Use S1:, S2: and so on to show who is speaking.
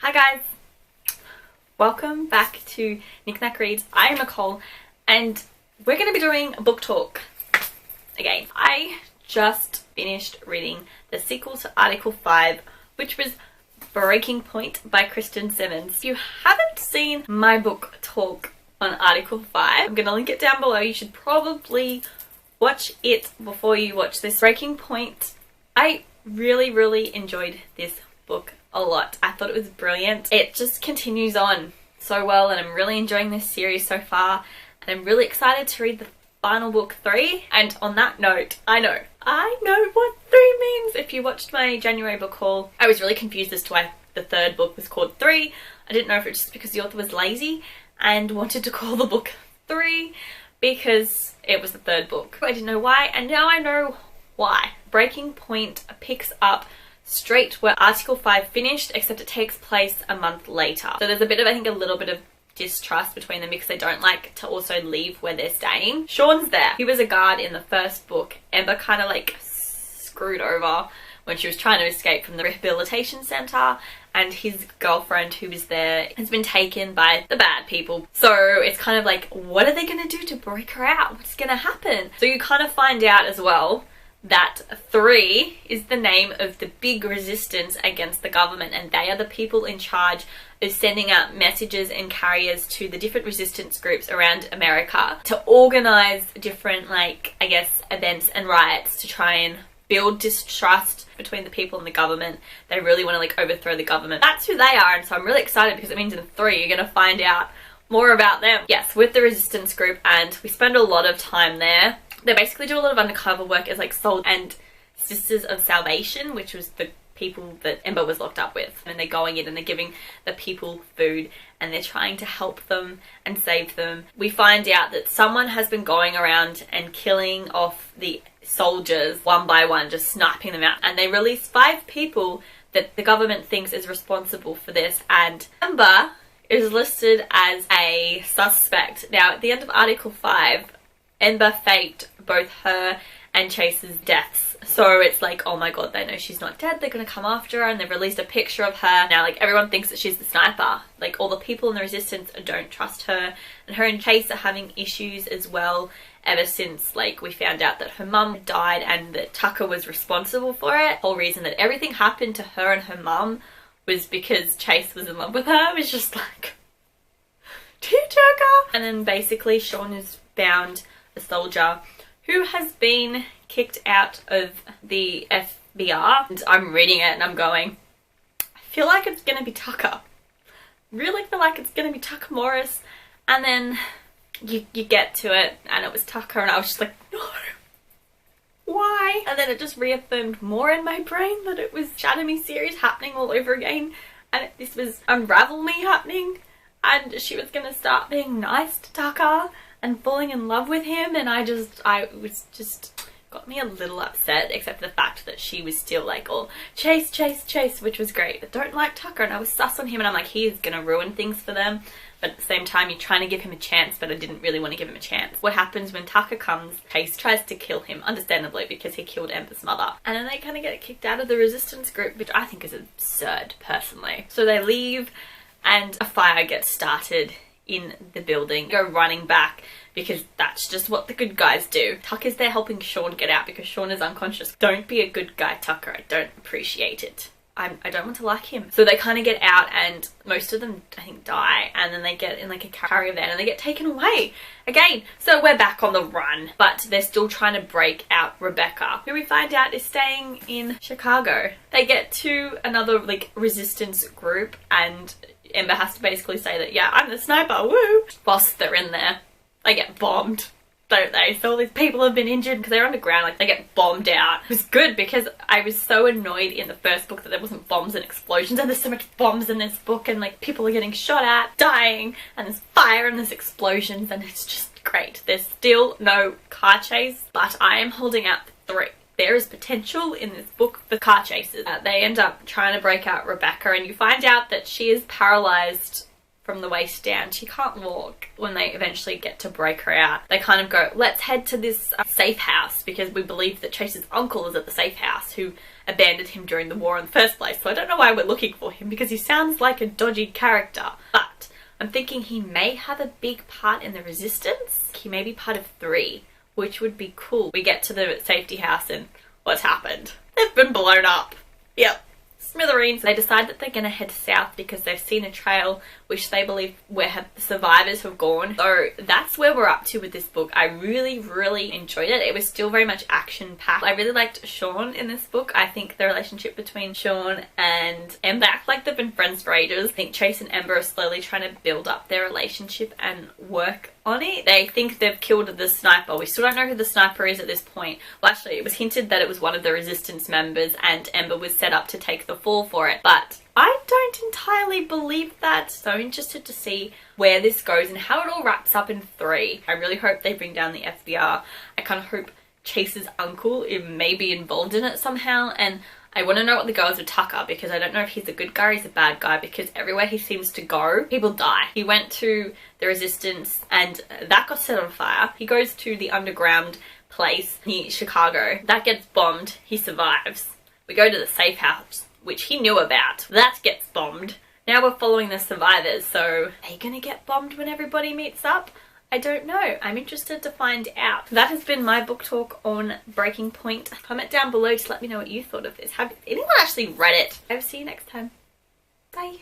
S1: Hi guys, welcome back to Knick Knack Reads. I am Nicole and we're going to be doing a book talk again. I just finished reading the sequel to Article 5, which was Breaking Point by Kristen Simmons. If you haven't seen my book talk on Article 5, I'm going to link it down below. You should probably watch it before you watch this. Breaking Point, I really enjoyed this book a lot. I thought it was brilliant. It just continues on so well and I'm really enjoying this series so far and I'm really excited to read the final book 3. And on that note, I know what 3 means. If you watched my January book haul, I was really confused as to why the 3rd book was called 3. I didn't know if it was just because the author was lazy and wanted to call the book 3 because it was the 3rd book. I didn't know why, and now I know why. Breaking Point picks up straight where Article 5 finished, except it takes place a month later. So there's a bit of, I think, a little bit of distrust between them because they don't like to also leave where they're staying. Sean's there. He was a guard in the 1st book. Ember kind of like screwed over when she was trying to escape from the rehabilitation center, and his girlfriend who was there has been taken by the bad people. So it's kind of like, what are they going to do to break her out? What's going to happen? So you kind of find out as well that 3 is the name of the big resistance against the government, and they are the people in charge of sending out messages and carriers to the different resistance groups around America to organize different, like, I guess, events and riots to try and build distrust between the people and the government. They really want to like overthrow the government. That's who they are, and so I'm really excited because it means in 3 you're going to find out more about them. Yes, with the resistance group, and we spend a lot of time there. They basically do a lot of undercover work as like Soul and Sisters of Salvation, which was the people that Ember was locked up with. And they're going in and they're giving the people food and they're trying to help them and save them. We find out that someone has been going around and killing off the soldiers one by one, just sniping them out. And they release 5 people that the government thinks is responsible for this. And Ember is listed as a suspect. Now, at the end of Article 5, Ember faked both her and Chase's deaths. So it's like, oh my god, they know she's not dead, they're gonna come after her, and they've released a picture of her. Now, like, everyone thinks that she's the sniper. Like, all the people in the resistance don't trust her, and her and Chase are having issues as well ever since, like, we found out that her mum died and that Tucker was responsible for it. The whole reason that everything happened to her and her mum was because Chase was in love with her. It was just like, tearjerker. And then basically Sean is found a soldier who has been kicked out of the FBR. And I'm reading it and I'm going, I feel like it's gonna be Tucker. Really feel like it's gonna be Tucker Morris. And then you get to it and it was Tucker, and I was just like, no, why? And then it just reaffirmed more in my brain that it was Shadow Me series happening all over again, and this was Unravel Me happening, and she was gonna start being nice to Tucker and falling in love with him, and I was just got me a little upset, except for the fact that she was still like all Chase, which was great, but don't like Tucker, and I was sus on him, and I'm like, he is gonna ruin things for them. But at the same time, you're trying to give him a chance, but I didn't really want to give him a chance. What happens when Tucker comes, Chase tries to kill him, understandably, because he killed Ember's mother. And then they kind of get kicked out of the resistance group, which I think is absurd, personally. So they leave, and a fire gets started in the building. Go running back, because that's just what the good guys do. Tucker's there helping Sean get out because Sean is unconscious. Don't be a good guy, Tucker. I don't appreciate it. I don't want to like him. So they kind of get out, and most of them, I think, die, and then they get in like a caravan and they get taken away again. So we're back on the run, but they're still trying to break out Rebecca, who we find out is staying in Chicago. They get to another like resistance group, and Ember has to basically say that, yeah, I'm the sniper, woo! Whilst they're in there, they get bombed, don't they? So all these people have been injured because they're underground, like they get bombed out. It was good because I was so annoyed in the 1st book that there wasn't bombs and explosions, and there's so much bombs in this book, and like people are getting shot at, dying, and there's fire and there's explosions, and it's just great. There's still no car chase, but I am holding out for 3. There is potential in this book for car chases. They end up trying to break out Rebecca, and you find out that she is paralyzed from the waist down. She can't walk. when they eventually get to break her out, they kind of go, let's head to this safe house, because we believe that Chase's uncle is at the safe house, who abandoned him during the war in the first place. So I don't know why we're looking for him, because he sounds like a dodgy character. But I'm thinking he may have a big part in the resistance. He may be part of 3, which would be cool. We get to the safety house and what's happened? They've been blown up. Yep. Smithereens. They decide that they're going to head south because they've seen a trail which they believe where the survivors have gone. So that's where we're up to with this book. I really, really enjoyed it. It was still very much action-packed. I really liked Sean in this book. I think the relationship between Sean and Ember act like they've been friends for ages. I think Chase and Ember are slowly trying to build up their relationship and work on it. They think they've killed the sniper. We still don't know who the sniper is at this point. Well, actually, it was hinted that it was one of the resistance members and Ember was set up to take the fall for it. But I don't entirely believe that. So interested to see where this goes and how it all wraps up in 3. I really hope they bring down the FBR. I kind of hope Chase's uncle may be involved in it somehow, and I want to know what the goes with Tucker, because I don't know if he's a good guy or he's a bad guy, because everywhere he seems to go, people die. He went to the resistance and that got set on fire. He goes to the underground place near Chicago. That gets bombed. He survives. We go to the safe house, which he knew about. That gets bombed. Now we're following the survivors, so are they gonna get bombed when everybody meets up? I don't know. I'm interested to find out. That has been my book talk on Breaking Point. Comment down below to let me know what you thought of this. Have anyone actually read it? I'll see you next time. Bye.